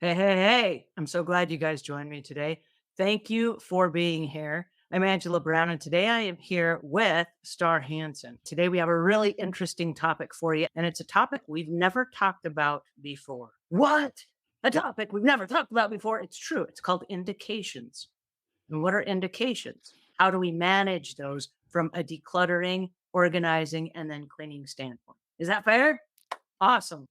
Hey, hey, hey. I'm so glad you guys joined me today. Thank you for being here. I'm Angela Brown, and today I am here with Star Hansen. Today we have a really interesting topic for you, and it's a topic we've never talked about before. What? A topic we've never talked about before? It's true. It's called indications. And what are indications? How do we manage those from a decluttering, organizing, and then cleaning standpoint? Is that fair? Awesome.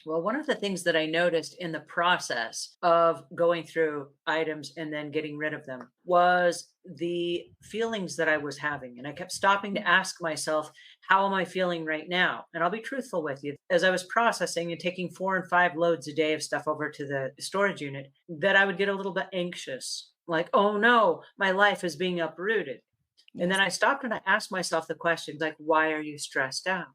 Well, one of the things that I noticed in the process of going through items and then getting rid of them was the feelings that I was having. And I kept stopping to ask myself, how am I feeling right now? And I'll be truthful with you. As I was processing and taking 4 and 5 loads a day of stuff over to the storage unit, that I would get a little bit anxious, like, oh no, my life is being uprooted. And then Yes. I stopped and I asked myself the questions like, why are you stressed out?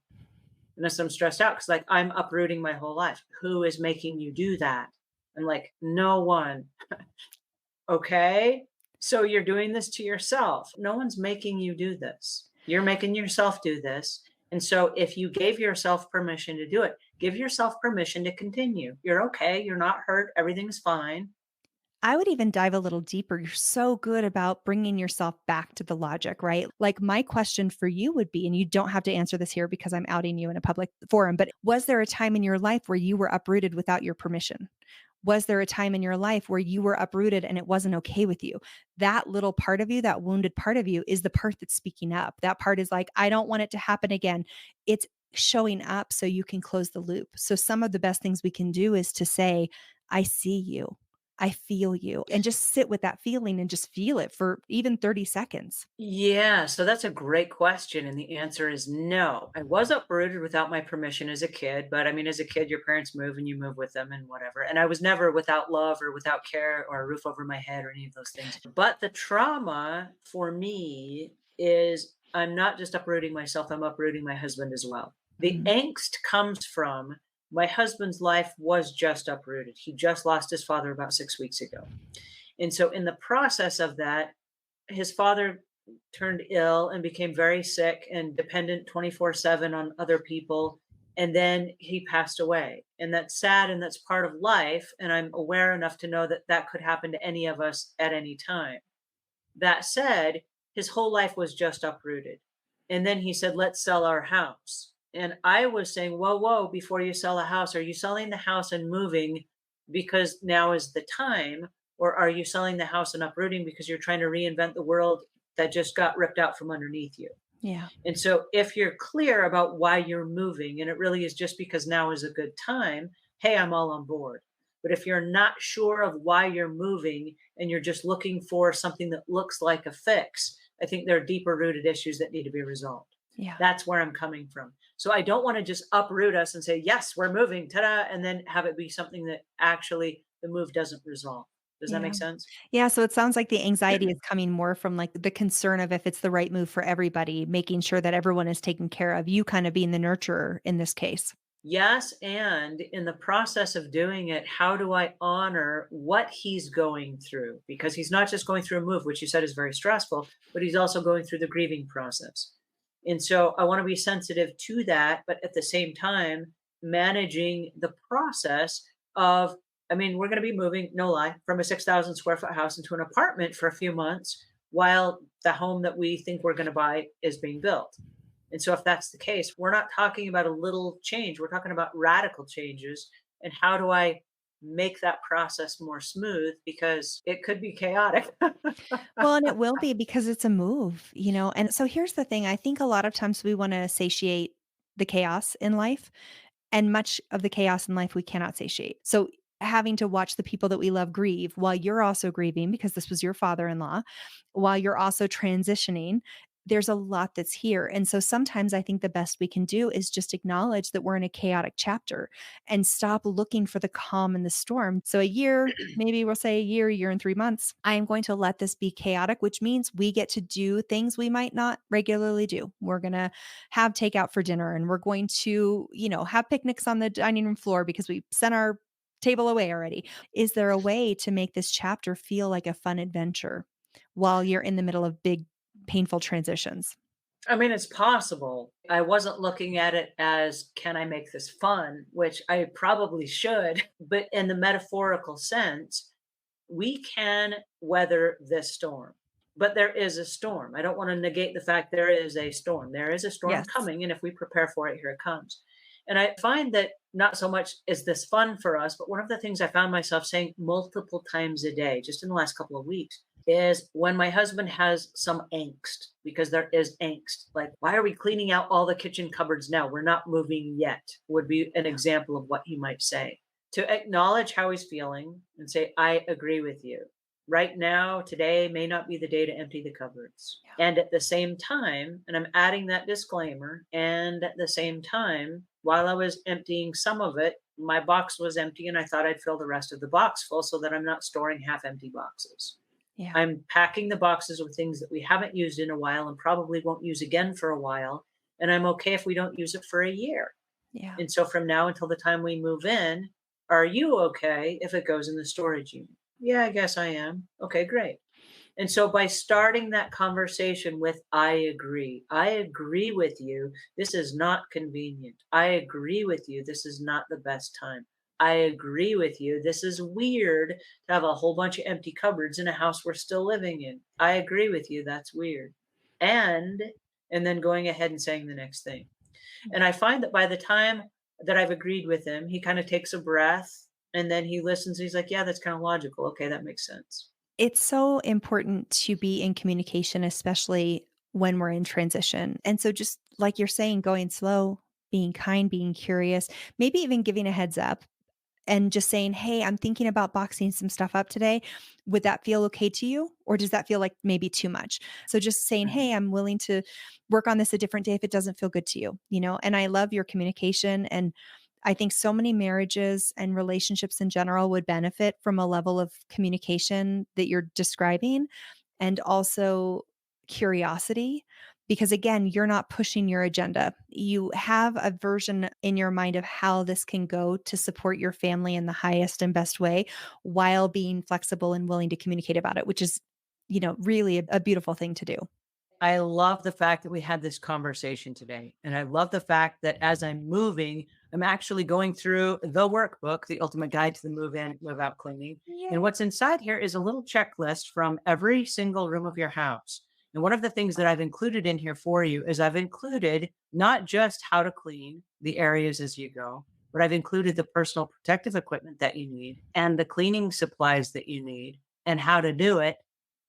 Unless I'm stressed out because like I'm uprooting my whole life. Who is making you do that? I'm like, no one. Okay. So you're doing this to yourself. No one's making you do this. You're making yourself do this. And so if you gave yourself permission to do it, give yourself permission to continue. You're okay. You're not hurt. Everything's fine. I would even dive a little deeper. You're so good about bringing yourself back to the logic, right? Like, my question for you would be, and you don't have to answer this here because I'm outing you in a public forum, but was there a time in your life where you were uprooted without your permission? Was there a time in your life where you were uprooted and it wasn't okay with you? That little part of you, that wounded part of you, is the part that's speaking up. That part is like, I don't want it to happen again. It's showing up so you can close the loop. So, some of the best things we can do is to say, I see you. I feel you, and just sit with that feeling and just feel it for even 30 seconds. Yeah, so that's a great question. And the answer is no. I was uprooted without my permission as a kid. But I mean, as a kid, your parents move and you move with them and whatever. And I was never without love or without care or a roof over my head or any of those things. But the trauma for me is I'm not just uprooting myself, I'm uprooting my husband as well. The Mhm. angst comes from my husband's life was just uprooted. He just lost his father about 6 weeks ago. And so, in the process of that, his father turned ill and became very sick and dependent 24/7 on other people, and then he passed away, and that's sad and that's part of life, and I'm aware enough to know that that could happen to any of us at any time. That said, his whole life was just uprooted, and then he said, let's sell our house, and I was saying, whoa, whoa, before you sell a house, are you selling the house and moving because now is the time, or are you selling the house and uprooting because you're trying to reinvent the world that just got ripped out from underneath you? Yeah. And so if you're clear about why you're moving and it really is just because now is a good time, hey, I'm all on board. But if you're not sure of why you're moving and you're just looking for something that looks like a fix, I think there are deeper rooted issues that need to be resolved. Yeah. That's where I'm coming from. So I don't want to just uproot us and say, yes, we're moving, ta-da, and then have it be something that actually the move doesn't resolve. Does that Yeah. make sense? Yeah, so it sounds like the anxiety is coming more from, like, the concern of if it's the right move for everybody, making sure that everyone is taken care of, you kinda being the nurturer in this case. Yes, and in the process of doing it, how do I honor what he's going through? Because he's not just going through a move, which you said is very stressful, but he's also going through the grieving process. And so I want to be sensitive to that, but at the same time, managing the process of, I mean, we're going to be moving, no lie, from a 6,000 square foot house into an apartment for a few months while the home that we think we're going to buy is being built. And so if that's the case, we're not talking about a little change. We're talking about radical changes. And how do I make that process more smooth? Because it could be chaotic. Well, and it will be because it's a move, and so here's the thing, I think a lot of times we wanna satiate the chaos in life, and much of the chaos in life we cannot satiate. So, having to watch the people that we love grieve while you're also grieving because this was your father-in-law, while you're also transitioning, there's a lot that's here. And so sometimes I think the best we can do is just acknowledge that we're in a chaotic chapter and stop looking for the calm in the storm. So a year, maybe we'll say a year and 3 months, I am going to let this be chaotic, which means we get to do things we might not regularly do. We're going to have takeout for dinner and we're going to, have picnics on the dining room floor because we sent our table away already. Is there a way to make this chapter feel like a fun adventure while you're in the middle of big, painful transitions? I mean, it's possible. I wasn't looking at it as, can I make this fun? Which I probably should, but in the metaphorical sense, we can weather this storm. But there is a storm. I don't want to negate the fact there is a storm. There is a storm Yes. coming, and if we prepare for it, here it comes. And I find that not so much is this fun for us, but one of the things I found myself saying multiple times a day, just in the last couple of weeks, is when my husband has some angst, because there is angst. Like, why are we cleaning out all the kitchen cupboards now? We're not moving yet, would be an example of what he might say. To acknowledge how he's feeling and say, I agree with you. Right now, today may not be the day to empty the cupboards. Yeah. And at the same time, and I'm adding that disclaimer, and at the same time, while I was emptying some of it, my box was empty and I thought I'd fill the rest of the box full so that I'm not storing half empty boxes. Yeah. I'm packing the boxes with things that we haven't used in a while and probably won't use again for a while. And I'm okay if we don't use it for a year. Yeah. And so from now until the time we move in, are you okay if it goes in the storage unit? Yeah, I guess I am. Okay, great. And so by starting that conversation with, I agree with you. This is not convenient. I agree with you. This is not the best time. I agree with you. This is weird to have a whole bunch of empty cupboards in a house we're still living in. I agree with you. That's weird. And and then going ahead and saying the next thing. And I find that by the time that I've agreed with him, he kind of takes a breath and then he listens. He's like, yeah, that's kind of logical. Okay, that makes sense. It's so important to be in communication, especially when we're in transition. And so, just like you're saying, going slow, being kind, being curious, maybe even giving a heads up and just saying, "Hey, I'm thinking about boxing some stuff up today. Would that feel okay to you? Or does that feel like maybe too much?" So just saying, "Hey, I'm willing to work on this a different day if it doesn't feel good to you," And I love your communication. And I think so many marriages and relationships in general would benefit from a level of communication that you're describing, and also curiosity, because again, you're not pushing your agenda. You have a version in your mind of how this can go to support your family in the highest and best way, while being flexible and willing to communicate about it, which is, really a beautiful thing to do. I love the fact that we had this conversation today. And I love the fact that as I'm moving, I'm actually going through the workbook, The Ultimate Guide to the Move In, Move Out Cleaning. And Yay. what's inside here is a little checklist from every single room of your house. And one of the things that I've included in here for you is I've included not just how to clean the areas as you go, but I've included the personal protective equipment that you need and the cleaning supplies that you need and how to do it.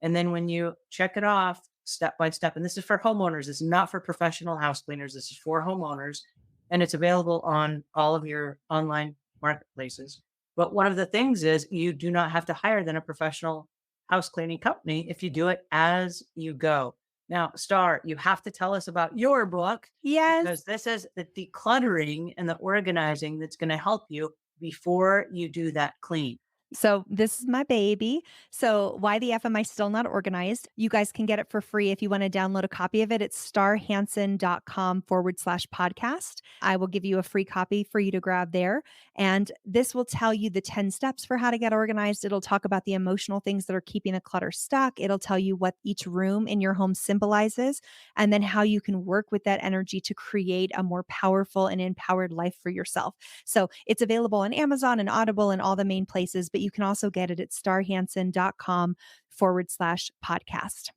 And then when you check it off step by step, and this is for homeowners, this is not for professional house cleaners, this is for homeowners, and it's available on all of your online marketplaces. But one of the things is you do not have to hire then a professional house cleaning company if you do it as you go. Now, Star, you have to tell us about your book Yes. because this is the decluttering and the organizing that's going to help you before you do that clean. So this is my baby. So why the F am I still not organized? You guys can get it for free if you want to download a copy of it. It's starhansen.com/podcast. I will give you a free copy for you to grab there. And this will tell you the 10 steps for how to get organized. It'll talk about the emotional things that are keeping the clutter stuck. It'll tell you what each room in your home symbolizes, and then how you can work with that energy to create a more powerful and empowered life for yourself. So it's available on Amazon and Audible and all the main places, but you can also get it at starhansen.com/podcast.